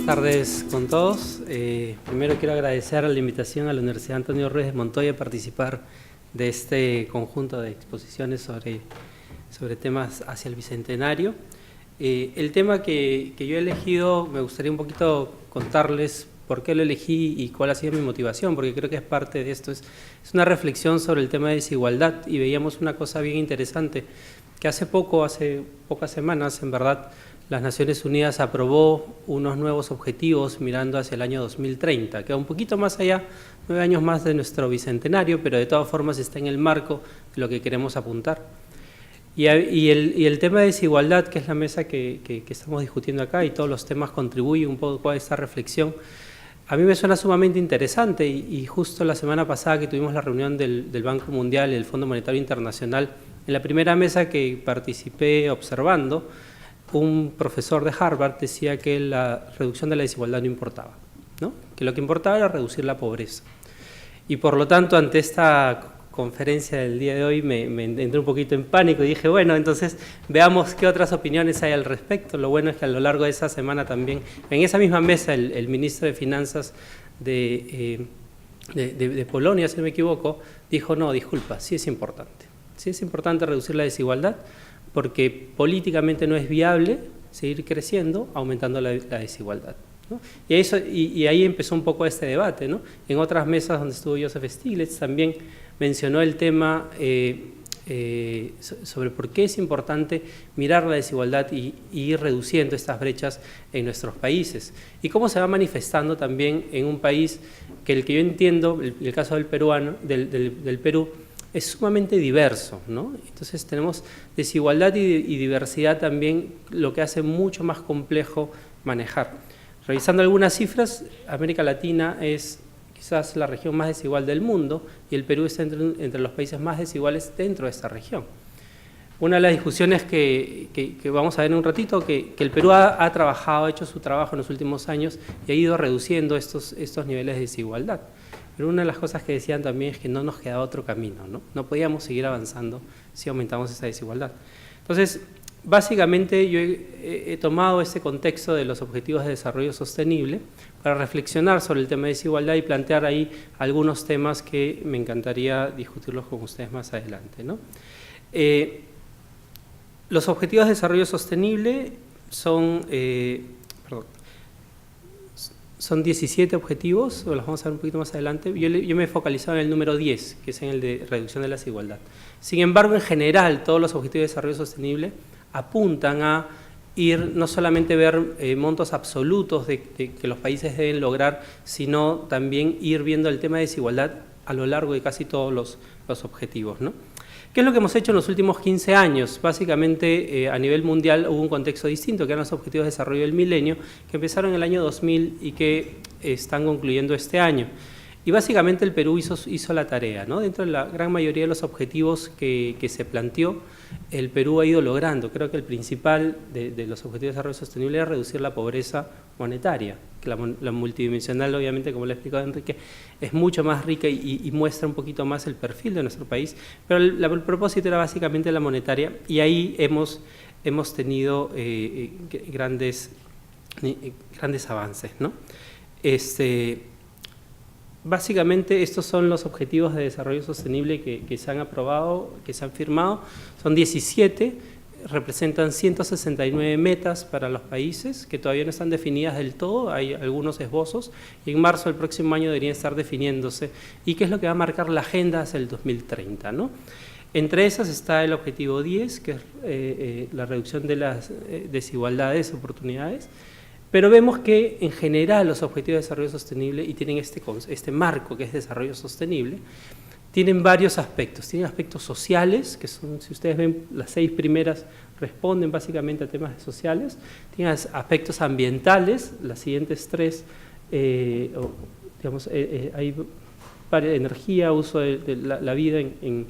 tardes con todos. Primero quiero agradecer la invitación a la Universidad Antonio Ruiz de Montoya a participar de este conjunto de exposiciones sobre temas hacia el Bicentenario. El tema que yo he elegido, me gustaría un poquito contarles por qué lo elegí y cuál ha sido mi motivación, porque creo que es parte de esto. Es una reflexión sobre el tema de desigualdad y veíamos una cosa bien interesante, que hace pocas semanas, en verdad, las Naciones Unidas aprobó unos nuevos objetivos mirando hacia el año 2030, que va un poquito más allá, 9 años más de nuestro Bicentenario, pero de todas formas está en el marco de lo que queremos apuntar. Y el tema de desigualdad, que es la mesa que estamos discutiendo acá, y todos los temas contribuyen un poco a esta reflexión, a mí me suena sumamente interesante y justo la semana pasada que tuvimos la reunión del Banco Mundial y el Fondo Monetario Internacional, en la primera mesa que participé observando, un profesor de Harvard decía que la reducción de la desigualdad no importaba, ¿no? Que lo que importaba era reducir la pobreza. Y por lo tanto, ante esta conferencia del día de hoy me entré un poquito en pánico y dije, bueno, entonces veamos qué otras opiniones hay al respecto. Lo bueno es que a lo largo de esa semana también, en esa misma mesa, el ministro de Finanzas de Polonia, si no me equivoco, dijo, no, disculpa, sí es importante reducir la desigualdad, porque políticamente no es viable seguir creciendo aumentando la desigualdad, ¿no? Y ahí empezó un poco este debate, ¿no? En otras mesas donde estuvo Joseph Stiglitz también mencionó el tema sobre por qué es importante mirar la desigualdad y ir reduciendo estas brechas en nuestros países y cómo se va manifestando también en un país que el que yo entiendo, el caso del Perú, es sumamente diverso, ¿no? Entonces tenemos desigualdad y diversidad también, lo que hace mucho más complejo manejar. Revisando algunas cifras, América Latina es quizás la región más desigual del mundo y el Perú está entre los países más desiguales dentro de esta región. Una de las discusiones que vamos a ver en un ratito, que el Perú ha trabajado, ha hecho su trabajo en los últimos años y ha ido reduciendo estos niveles de desigualdad. Pero una de las cosas que decían también es que no nos quedaba otro camino, ¿no? No podíamos seguir avanzando si aumentamos esa desigualdad. Entonces, básicamente yo he tomado este contexto de los Objetivos de Desarrollo Sostenible para reflexionar sobre el tema de desigualdad y plantear ahí algunos temas que me encantaría discutirlos con ustedes más adelante, ¿no? Los Objetivos de Desarrollo Sostenible son 17 objetivos, los vamos a ver un poquito más adelante. Yo me he focalizado en el número 10, que es en el de reducción de la desigualdad. Sin embargo, en general, todos los Objetivos de Desarrollo Sostenible apuntan a ir, no solamente ver montos absolutos de que los países deben lograr, sino también ir viendo el tema de desigualdad a lo largo de casi todos los objetivos, ¿no? ¿Qué es lo que hemos hecho en los últimos 15 años? Básicamente, a nivel mundial hubo un contexto distinto, que eran los Objetivos de Desarrollo del Milenio, que empezaron en el año 2000 y que están concluyendo este año. Y básicamente el Perú hizo la tarea, ¿no? Dentro de la gran mayoría de los objetivos que se planteó, el Perú ha ido logrando. Creo que el principal de los Objetivos de Desarrollo Sostenible era reducir la pobreza monetaria, que la multidimensional, obviamente, como le ha explicado Enrique, es mucho más rica y muestra un poquito más el perfil de nuestro país, pero el propósito era básicamente la monetaria y ahí hemos tenido grandes avances, ¿no? Básicamente estos son los Objetivos de Desarrollo Sostenible que se han aprobado, que se han firmado, son 17, representan 169 metas para los países que todavía no están definidas del todo, hay algunos esbozos y en marzo del próximo año deberían estar definiéndose y qué es lo que va a marcar la agenda hacia el 2030, ¿no? Entre esas está el objetivo 10, que es la reducción de las desigualdades, oportunidades, pero vemos que en general los Objetivos de Desarrollo Sostenible y tienen este marco que es desarrollo sostenible, tienen varios aspectos. Tienen aspectos sociales, que son, si ustedes ven, las 6 primeras responden básicamente a temas sociales. Tienen aspectos ambientales, las siguientes 3, hay energía, uso de la vida en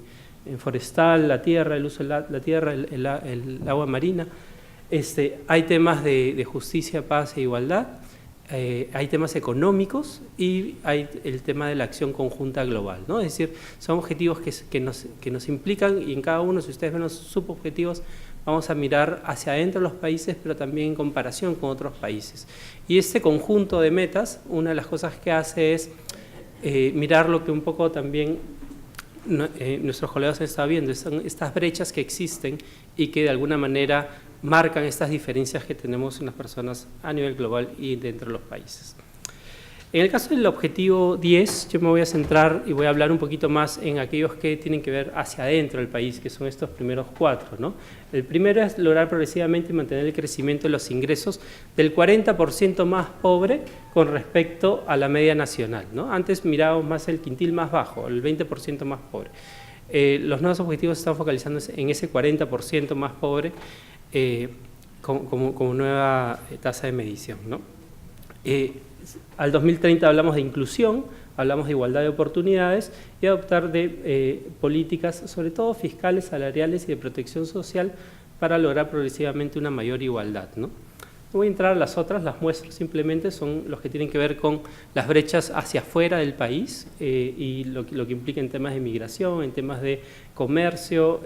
forestal, la tierra, el uso de la tierra, el agua marina. Hay temas de justicia, paz e igualdad. Hay temas económicos y hay el tema de la acción conjunta global, ¿no? Es decir, son objetivos que nos implican y en cada uno, si ustedes ven los subobjetivos, vamos a mirar hacia adentro de los países, pero también en comparación con otros países. Y este conjunto de metas, una de las cosas que hace es mirar lo que un poco también nuestros colegas han estado viendo, son estas brechas que existen y que de alguna manera marcan estas diferencias que tenemos en las personas a nivel global y dentro de los países. En el caso del objetivo 10, yo me voy a centrar y voy a hablar un poquito más en aquellos que tienen que ver hacia adentro del país, que son estos primeros 4, ¿no? El primero es lograr progresivamente mantener el crecimiento de los ingresos del 40% más pobre con respecto a la media nacional, ¿no? Antes mirábamos más el quintil más bajo, el 20% más pobre. Los nuevos objetivos están focalizándose en ese 40% más pobre como nueva tasa de medición, ¿no? Al 2030 hablamos de inclusión, hablamos de igualdad de oportunidades y adoptar de políticas, sobre todo fiscales, salariales y de protección social para lograr progresivamente una mayor igualdad, ¿no? No voy a entrar a las otras, las muestro simplemente, son los que tienen que ver con las brechas hacia afuera del país y lo que implica en temas de migración, en temas de comercio,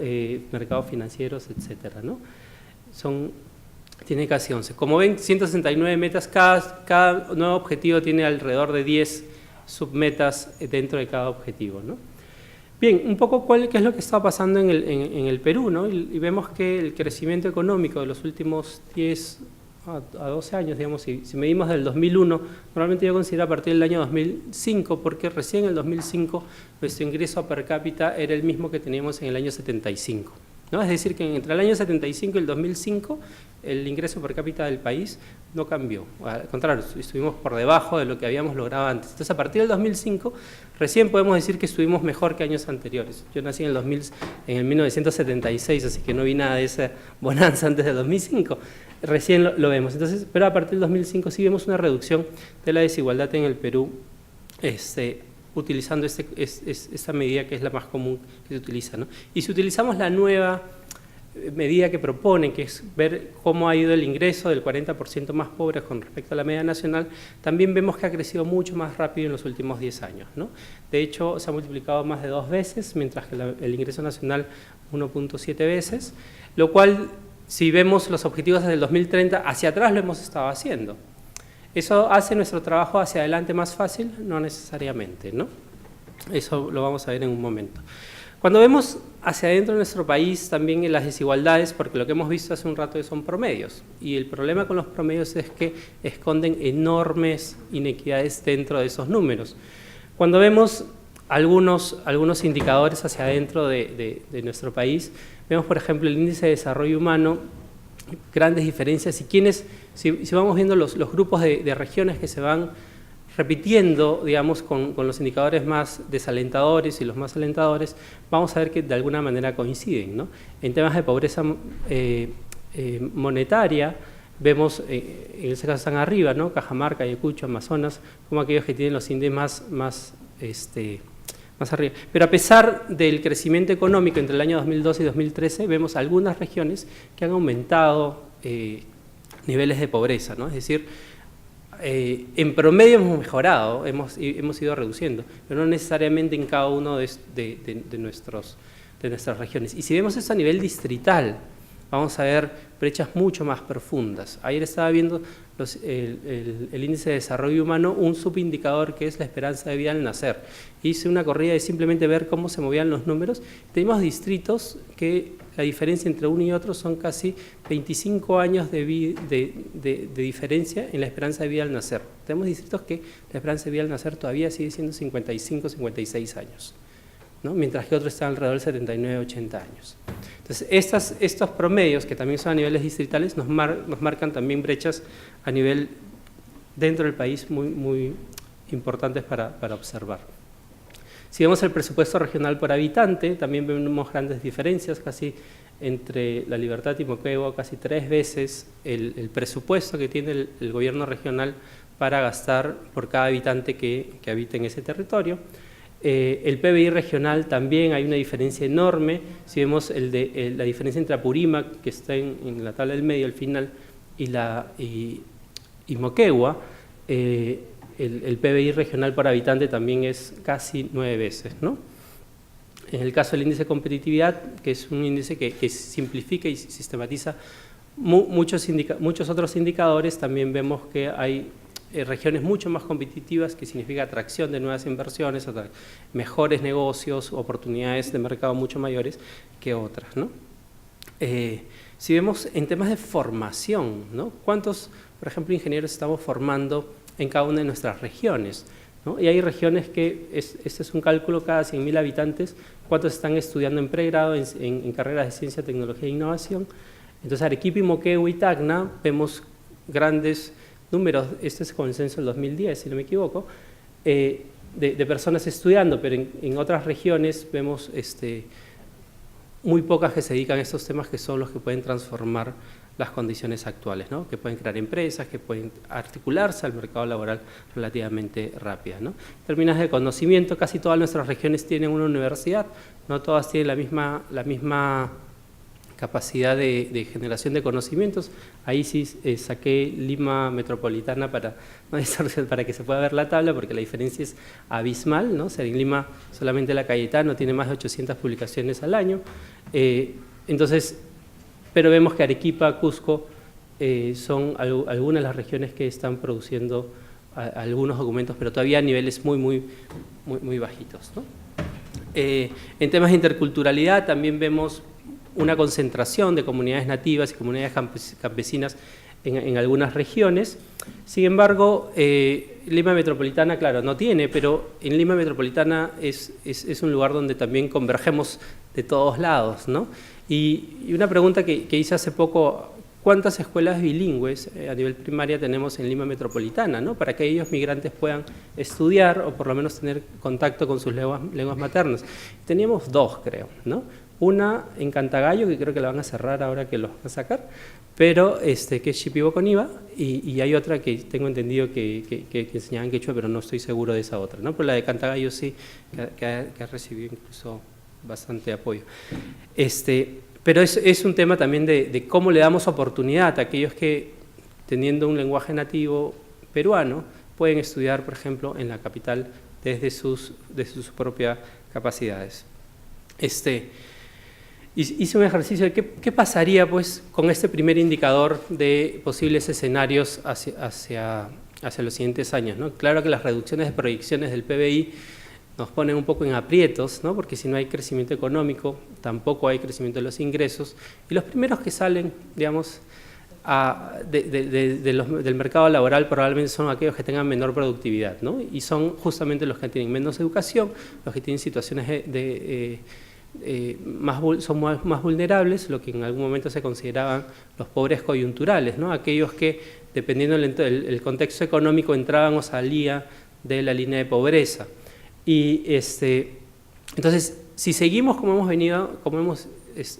mercados financieros, etcétera, ¿no? Tiene casi 11. Como ven, 169 metas, cada nuevo objetivo tiene alrededor de 10 submetas dentro de cada objetivo, ¿no? Bien, un poco qué es lo que está pasando en el Perú, ¿no? Y vemos que el crecimiento económico de los últimos 10 a 12 años, digamos, si medimos del 2001, normalmente yo considero a partir del año 2005, porque recién en el 2005 nuestro ingreso per cápita era el mismo que teníamos en el año 75. ¿No? Es decir, que entre el año 75 y el 2005 el ingreso per cápita del país no cambió, al contrario, estuvimos por debajo de lo que habíamos logrado antes. Entonces, a partir del 2005, recién podemos decir que estuvimos mejor que años anteriores. Yo nací en el 1976, así que no vi nada de esa bonanza antes del 2005. Recién lo vemos. Entonces, pero a partir del 2005 sí vemos una reducción de la desigualdad en el Perú, utilizando esta medida que es la más común que se utiliza, ¿no? Y si utilizamos la nueva medida que propone, que es ver cómo ha ido el ingreso del 40% más pobres con respecto a la media nacional, también vemos que ha crecido mucho más rápido en los últimos 10 años, ¿no? De hecho, se ha multiplicado más de 2 veces, mientras que el ingreso nacional 1.7 veces, lo cual, si vemos los objetivos desde el 2030, hacia atrás lo hemos estado haciendo. ¿Eso hace nuestro trabajo hacia adelante más fácil? No necesariamente, ¿no? Eso lo vamos a ver en un momento. Cuando vemos hacia adentro de nuestro país también las desigualdades, porque lo que hemos visto hace un rato son promedios, y el problema con los promedios es que esconden enormes inequidades dentro de esos números. Cuando vemos algunos indicadores hacia adentro de nuestro país, vemos por ejemplo el índice de desarrollo humano, grandes diferencias, y si vamos viendo los grupos de regiones que se van repitiendo, digamos, con los indicadores más desalentadores y los más alentadores, vamos a ver que de alguna manera coinciden, ¿no? En temas de pobreza monetaria, vemos, en ese caso están arriba, ¿no? Cajamarca, Ayacucho, Amazonas, como aquellos que tienen los índices más arriba. Pero a pesar del crecimiento económico entre el año 2012 y 2013, vemos algunas regiones que han aumentado niveles de pobreza, ¿no? Es decir, en promedio hemos mejorado, hemos ido reduciendo, pero no necesariamente en cada uno de nuestras regiones. Y si vemos eso a nivel distrital, vamos a ver brechas mucho más profundas. Ayer estaba viendo el índice de desarrollo humano, un subindicador que es la esperanza de vida al nacer. Hice una corrida de simplemente ver cómo se movían los números. Tenemos distritos que la diferencia entre uno y otro son casi 25 años de diferencia en la esperanza de vida al nacer. Tenemos distritos que la esperanza de vida al nacer todavía sigue siendo 55, 56 años, ¿no? Mientras que otros están alrededor de 79, 80 años. Entonces, estos promedios, que también son a niveles distritales, nos marcan también brechas a nivel dentro del país muy importantes para observar. Si vemos el presupuesto regional por habitante, también vemos grandes diferencias, casi entre La Libertad y Moquegua, casi 3 veces el presupuesto que tiene el gobierno regional para gastar por cada habitante que habita en ese territorio. El PBI regional también hay una diferencia enorme. Si vemos la diferencia entre Apurímac, que está en la tabla del medio al final, y Moquegua, el PBI regional por habitante también es casi 9 veces, ¿no? En el caso del índice de competitividad, que es un índice que simplifica y sistematiza muchos otros indicadores, también vemos que hay regiones mucho más competitivas, que significa atracción de nuevas inversiones, mejores negocios, oportunidades de mercado mucho mayores que otras, ¿no? Si vemos en temas de formación, ¿no? ¿Cuántos, por ejemplo, ingenieros estamos formando en cada una de nuestras regiones, ¿no? Y hay regiones que, este es un cálculo cada 100.000 habitantes, cuántos están estudiando en pregrado en carreras de ciencia, tecnología e innovación. Entonces, Arequipa, Moquegua y Tacna vemos grandes números, este es con el censo del 2010, si no me equivoco, de personas estudiando, pero en otras regiones vemos muy pocas que se dedican a estos temas, que son los que pueden transformar las condiciones actuales, ¿no? Que pueden crear empresas, que pueden articularse al mercado laboral relativamente rápido, ¿no? En términos de conocimiento, casi todas nuestras regiones tienen una universidad, no todas tienen la misma capacidad de generación de conocimientos. Ahí sí saqué Lima Metropolitana para que se pueda ver la tabla, porque la diferencia es abismal, ¿no? O sea, en Lima solamente la Cayetano tiene más de 800 publicaciones al año. Entonces, pero vemos que Arequipa, Cusco son algunas de las regiones que están produciendo algunos documentos, pero todavía a niveles muy bajitos, ¿no? En temas de interculturalidad también vemos una concentración de comunidades nativas y comunidades campesinas en algunas regiones. Sin embargo, Lima Metropolitana, claro, no tiene, pero en Lima Metropolitana es un lugar donde también convergemos de todos lados, ¿no? Y una pregunta que hice hace poco: ¿cuántas escuelas bilingües a nivel primaria tenemos en Lima Metropolitana, ¿no? Para que ellos migrantes puedan estudiar o por lo menos tener contacto con sus lenguas maternas. Teníamos 2, creo, ¿no? Una en Cantagallo, que creo que la van a cerrar ahora que los van a sacar, pero que es Shipibo con IVA, y hay otra que tengo entendido que enseñaban quechua, pero no estoy seguro de esa otra, ¿no? Pero la de Cantagallo sí, que ha recibido incluso bastante apoyo. Pero es un tema también de cómo le damos oportunidad a aquellos que, teniendo un lenguaje nativo peruano, pueden estudiar, por ejemplo, en la capital desde sus propias capacidades. Hice un ejercicio de qué pasaría, pues, con este primer indicador de posibles escenarios hacia los siguientes años, ¿no? Claro que las reducciones de proyecciones del PBI nos ponen un poco en aprietos, ¿no? Porque si no hay crecimiento económico, tampoco hay crecimiento de los ingresos, y los primeros que salen, digamos, del mercado laboral probablemente son aquellos que tengan menor productividad, ¿no? Y son justamente los que tienen menos educación, los que tienen situaciones son más vulnerables, lo que en algún momento se consideraban los pobres coyunturales, ¿no? Aquellos que, dependiendo del contexto económico, entraban o salían de la línea de pobreza. Y entonces, si seguimos como hemos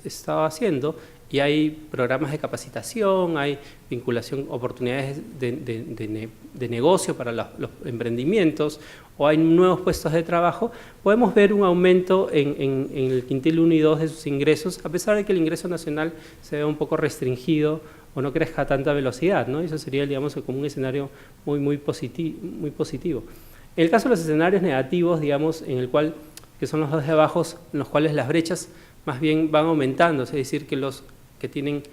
estado haciendo, y hay programas de capacitación, hay vinculación, oportunidades de negocio para los emprendimientos, o hay nuevos puestos de trabajo, podemos ver un aumento en el quintil 1 y 2 de sus ingresos, a pesar de que el ingreso nacional se vea un poco restringido o no crezca a tanta velocidad, ¿no? Eso sería, digamos, como un escenario muy positivo. En el caso de los escenarios negativos, digamos, que son los dos de abajo, en los cuales las brechas más bien van aumentando, es decir, que los que tienen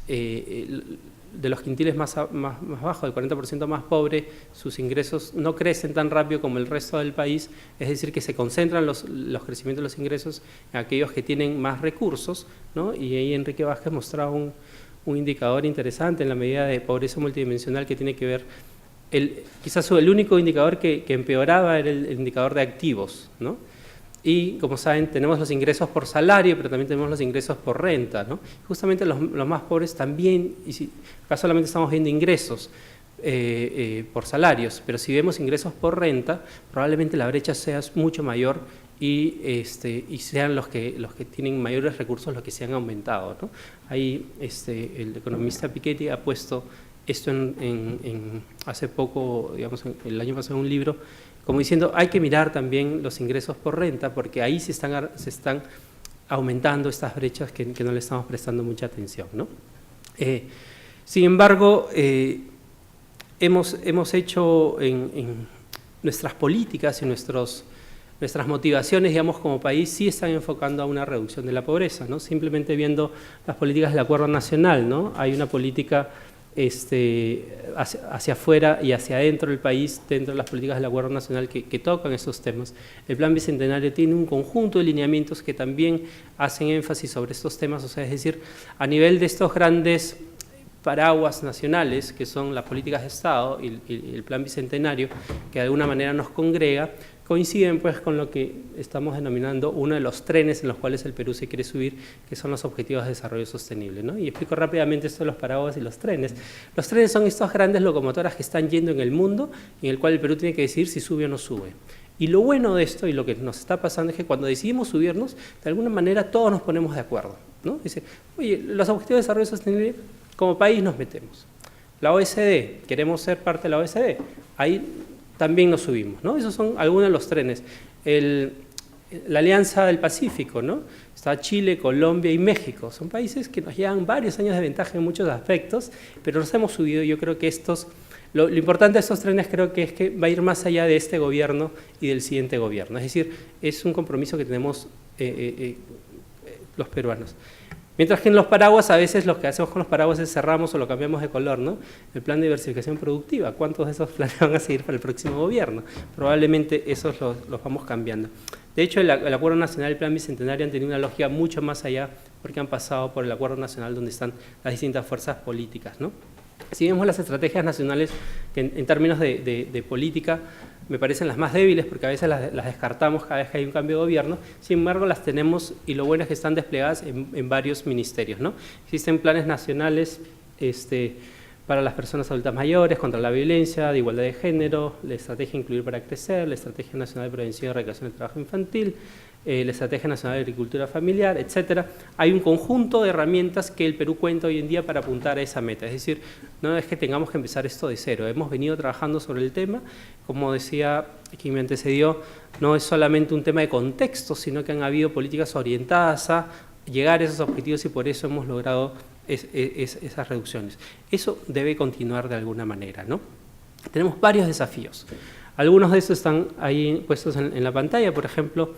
de los quintiles más bajos, del 40% más pobre, sus ingresos no crecen tan rápido como el resto del país, es decir, que se concentran los crecimientos de los ingresos en aquellos que tienen más recursos, ¿no? Y ahí Enrique Vázquez mostraba un indicador interesante en la medida de pobreza multidimensional, que tiene que ver, quizás el único indicador que empeoraba era el indicador de activos, ¿no? Y, como saben, tenemos los ingresos por salario, pero también tenemos los ingresos por renta, ¿no? Justamente los más pobres también, y acá solamente estamos viendo ingresos por salarios, pero si vemos ingresos por renta, probablemente la brecha sea mucho mayor y sean los que tienen mayores recursos los que se han aumentado, ¿no? Ahí el economista Piketty ha puesto esto hace poco, digamos, el año pasado, en un libro, como diciendo, hay que mirar también los ingresos por renta, porque ahí se están aumentando estas brechas que no le estamos prestando mucha atención, ¿no? Sin embargo, hemos hecho en nuestras políticas y nuestros nuestras motivaciones, digamos, como país, sí están enfocando a una reducción de la pobreza, ¿no? Simplemente viendo las políticas del Acuerdo Nacional, ¿no? Hay una política hacia afuera y hacia adentro del país, dentro de las políticas del Acuerdo Nacional que tocan esos temas. El Plan Bicentenario tiene un conjunto de lineamientos que también hacen énfasis sobre estos temas, o sea, es decir, a nivel de estos grandes paraguas nacionales, que son las políticas de Estado y el Plan Bicentenario, que de alguna manera nos congrega, coinciden pues con lo que estamos denominando uno de los trenes en los cuales el Perú se quiere subir, que son los Objetivos de Desarrollo Sostenible, ¿no? Y explico rápidamente esto de los paraguas y los trenes. Los trenes son estas grandes locomotoras que están yendo en el mundo, en el cual el Perú tiene que decidir si sube o no sube. Y lo bueno de esto y lo que nos está pasando es que cuando decidimos subirnos, de alguna manera todos nos ponemos de acuerdo, ¿no? Dice, oye, los Objetivos de Desarrollo Sostenible, como país nos metemos. La OECD, queremos ser parte de la OECD, ahí también nos subimos, ¿no? Esos son algunos de los trenes. La Alianza del Pacífico, ¿no? Está Chile, Colombia y México. Son países que nos llevan varios años de ventaja en muchos aspectos, pero nos hemos subido. Yo creo que lo importante de estos trenes creo que es que va a ir más allá de este gobierno y del siguiente gobierno. Es decir, es un compromiso que tenemos los peruanos. Mientras que en los paraguas, a veces lo que hacemos con los paraguas es cerramos o lo cambiamos de color, ¿no? El plan de diversificación productiva, ¿cuántos de esos planes van a seguir para el próximo gobierno? Probablemente esos los vamos cambiando. De hecho, el Acuerdo Nacional y el Plan Bicentenario han tenido una lógica mucho más allá porque han pasado por el Acuerdo Nacional donde están las distintas fuerzas políticas, ¿no? Si vemos las estrategias nacionales, que en términos de política me parecen las más débiles porque a veces las descartamos cada vez que hay un cambio de gobierno, sin embargo las tenemos y lo bueno es que están desplegadas en varios ministerios, ¿no? Existen planes nacionales para las personas adultas mayores, contra la violencia, de igualdad de género, la estrategia Incluir para Crecer, la estrategia nacional de prevención y erradicación del trabajo infantil, la Estrategia Nacional de Agricultura Familiar, etcétera. Hay un conjunto de herramientas que el Perú cuenta hoy en día para apuntar a esa meta. Es decir, no es que tengamos que empezar esto de cero. Hemos venido trabajando sobre el tema. Como decía quien me antecedió, no es solamente un tema de contexto, sino que han habido políticas orientadas a llegar a esos objetivos y por eso hemos logrado esas reducciones. Eso debe continuar de alguna manera, ¿no? Tenemos varios desafíos. Algunos de estos están ahí puestos en la pantalla, por ejemplo,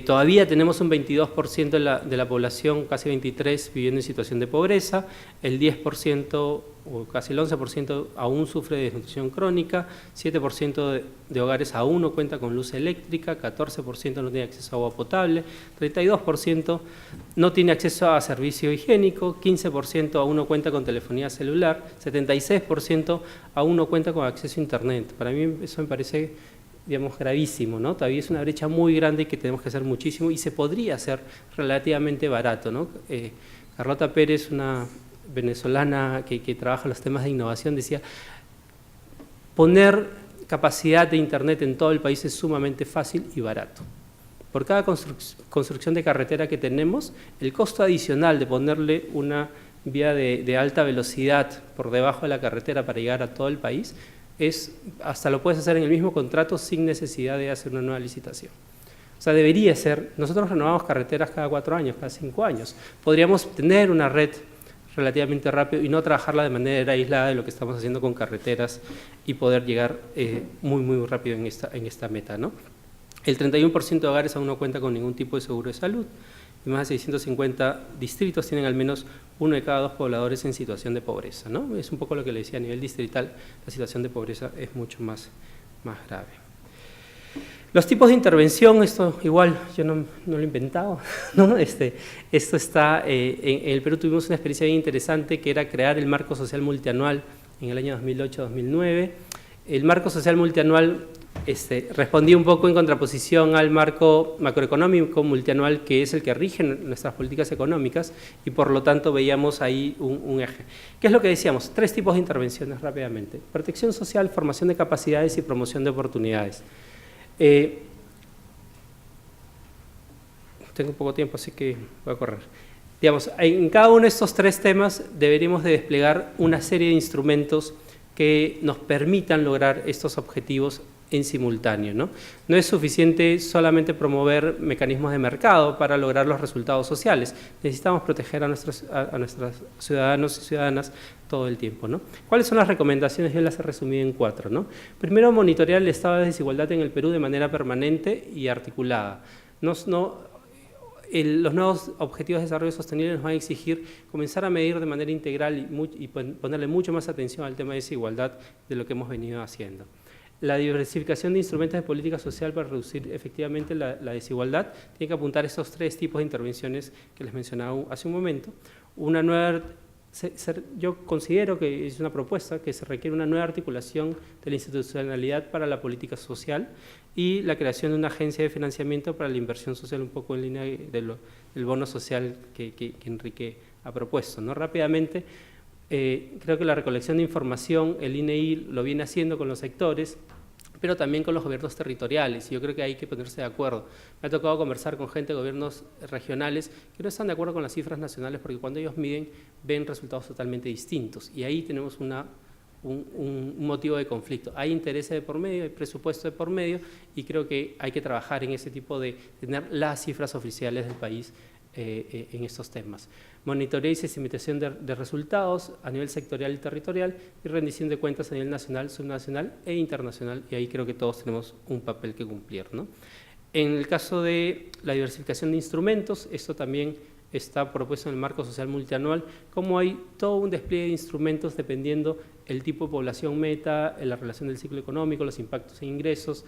todavía tenemos un 22% de la población, casi 23%, viviendo en situación de pobreza, el 10% o casi el 11% aún sufre de desnutrición crónica, 7% de hogares aún no cuenta con luz eléctrica, 14% no tiene acceso a agua potable, 32% no tiene acceso a servicio higiénico, 15% aún no cuenta con telefonía celular, 76% aún no cuenta con acceso a internet. Para mí eso me parece, digamos, gravísimo, ¿no? Todavía es una brecha muy grande que tenemos que hacer muchísimo y se podría hacer relativamente barato, ¿no? Carlota Pérez, una venezolana que trabaja los temas de innovación, decía, poner capacidad de internet en todo el país es sumamente fácil y barato. Por cada construcción de carretera que tenemos, el costo adicional de ponerle una vía de alta velocidad por debajo de la carretera para llegar a todo el país, hasta lo puedes hacer en el mismo contrato sin necesidad de hacer una nueva licitación. O sea, debería ser, nosotros renovamos carreteras cada 4 años, cada 5 años. Podríamos tener una red relativamente rápido y no trabajarla de manera aislada de lo que estamos haciendo con carreteras y poder llegar muy rápido en esta meta, ¿no? El 31% de hogares aún no cuenta con ningún tipo de seguro de salud y más de 650 distritos tienen al menos 1 de cada 2 pobladores en situación de pobreza, ¿no? Es un poco lo que le decía, a nivel distrital la situación de pobreza es mucho más grave. Los tipos de intervención, esto igual yo no lo he inventado, ¿no? Esto está, en el Perú tuvimos una experiencia bien interesante que era crear el marco social multianual en el año 2008-2009. El marco social multianual respondía un poco en contraposición al marco macroeconómico multianual que es el que rige nuestras políticas económicas y por lo tanto veíamos ahí un eje. ¿Qué es lo que decíamos? 3 tipos de intervenciones rápidamente. Protección social, formación de capacidades y promoción de oportunidades. Tengo poco tiempo, así que voy a correr. Digamos, en cada uno de estos 3 temas deberíamos de desplegar una serie de instrumentos que nos permitan lograr estos objetivos en simultáneo, ¿no? No es suficiente solamente promover mecanismos de mercado para lograr los resultados sociales. Necesitamos proteger a nuestros ciudadanos y ciudadanas todo el tiempo, ¿no? ¿Cuáles son las recomendaciones? Yo las he resumido en 4, ¿no? Primero, monitorear el estado de desigualdad en el Perú de manera permanente y articulada. Los nuevos objetivos de desarrollo sostenible nos van a exigir comenzar a medir de manera integral y ponerle mucho más atención al tema de desigualdad de lo que hemos venido haciendo. La diversificación de instrumentos de política social para reducir efectivamente la desigualdad tiene que apuntar a estos 3 tipos de intervenciones que les mencionaba hace un momento. Yo considero que es una propuesta que se requiere una nueva articulación de la institucionalidad para la política social y la creación de una agencia de financiamiento para la inversión social, un poco en línea del bono social que Enrique ha propuesto, ¿no? Rápidamente, creo que la recolección de información, el INEI lo viene haciendo con los sectores, pero también con los gobiernos territoriales, y yo creo que hay que ponerse de acuerdo. Me ha tocado conversar con gente de gobiernos regionales que no están de acuerdo con las cifras nacionales porque cuando ellos miden ven resultados totalmente distintos, y ahí tenemos un motivo de conflicto. Hay intereses de por medio, hay presupuesto de por medio, y creo que hay que trabajar en ese tipo de tener las cifras oficiales del país en estos temas. Monitoreo y sistematización de resultados a nivel sectorial y territorial y rendición de cuentas a nivel nacional, subnacional e internacional, y ahí creo que todos tenemos un papel que cumplir, ¿no? En el caso de la diversificación de instrumentos, esto también está propuesto en el marco social multianual, como hay todo un despliegue de instrumentos dependiendo el tipo de población meta, la relación del ciclo económico, los impactos en ingresos,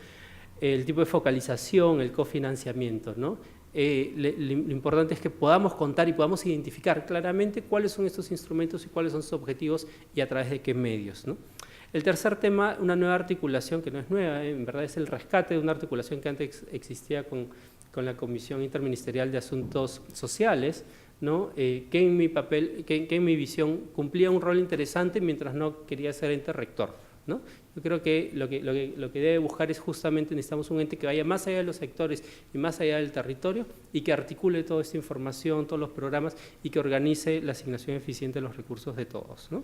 el tipo de focalización, el cofinanciamiento, ¿no? Lo importante es que podamos contar y podamos identificar claramente cuáles son estos instrumentos y cuáles son sus objetivos y a través de qué medios, ¿no? El tercer tema, una nueva articulación, que no es nueva, en verdad es el rescate de una articulación que antes existía con la Comisión Interministerial de Asuntos Sociales, ¿no? Que en mi visión cumplía un rol interesante mientras no quería ser ente rector, ¿no? Yo creo que lo que debe buscar es justamente, necesitamos un ente que vaya más allá de los sectores y más allá del territorio y que articule toda esta información, todos los programas y que organice la asignación eficiente de los recursos de todos, ¿no?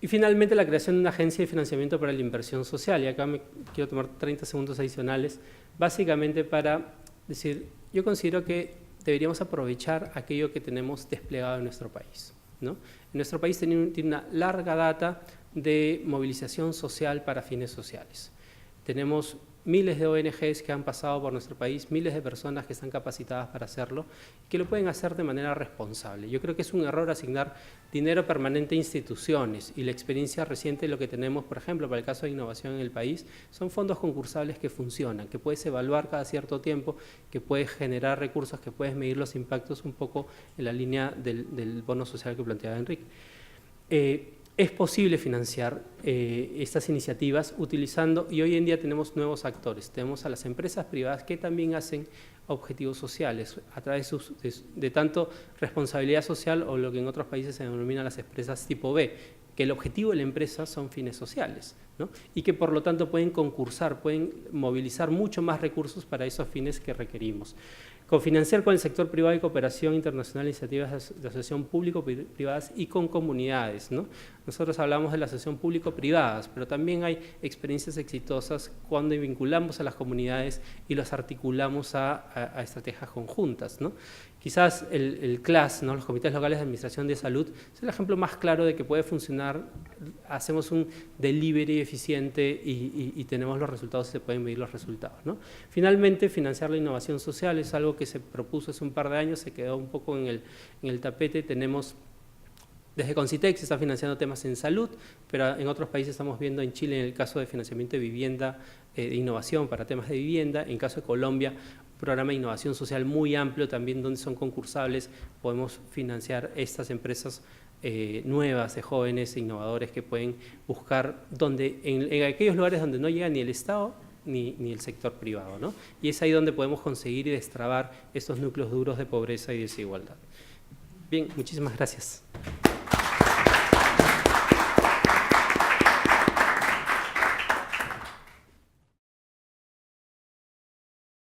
Y finalmente la creación de una agencia de financiamiento para la inversión social, y acá me quiero tomar 30 segundos adicionales, básicamente para decir, yo considero que deberíamos aprovechar aquello que tenemos desplegado en nuestro país, ¿no? En nuestro país tiene una larga data de movilización social para fines sociales. Tenemos miles de ONGs que han pasado por nuestro país, miles de personas que están capacitadas para hacerlo y que lo pueden hacer de manera responsable. Yo creo que es un error asignar dinero permanente a instituciones y la experiencia reciente de lo que tenemos, por ejemplo, para el caso de innovación en el país, son fondos concursables que funcionan, que puedes evaluar cada cierto tiempo, que puedes generar recursos, que puedes medir los impactos un poco en la línea del bono social que planteaba Enrique. Es posible financiar estas iniciativas utilizando, y hoy en día tenemos nuevos actores, tenemos a las empresas privadas que también hacen objetivos sociales a través de tanto responsabilidad social o lo que en otros países se denomina las empresas tipo B, que el objetivo de la empresa son fines sociales, ¿no? Y que por lo tanto pueden concursar, pueden movilizar mucho más recursos para esos fines que requerimos. Cofinanciar con el sector privado y cooperación internacional iniciativas de asociación público-privadas y con comunidades, ¿no? Nosotros hablamos de la asociación público-privadas, pero también hay experiencias exitosas cuando vinculamos a las comunidades y los articulamos a estrategias conjuntas, ¿no? Quizás el CLAS, ¿no? Los comités locales de administración de salud, es el ejemplo más claro de que puede funcionar, hacemos un delivery eficiente y tenemos los resultados y se pueden medir los resultados, ¿no? Finalmente, financiar la innovación social es algo que se propuso hace un par de años, se quedó un poco en el tapete. Tenemos, desde Concitec se está financiando temas en salud, pero en otros países estamos viendo, en Chile, en el caso de financiamiento de vivienda, de innovación para temas de vivienda, en caso de Colombia, un programa de innovación social muy amplio también donde son concursables, podemos financiar estas empresas nuevas de jóvenes e innovadores que pueden buscar en aquellos lugares donde no llega ni el Estado ni el sector privado, ¿no? Y es ahí donde podemos conseguir y destrabar estos núcleos duros de pobreza y desigualdad. Bien, muchísimas gracias.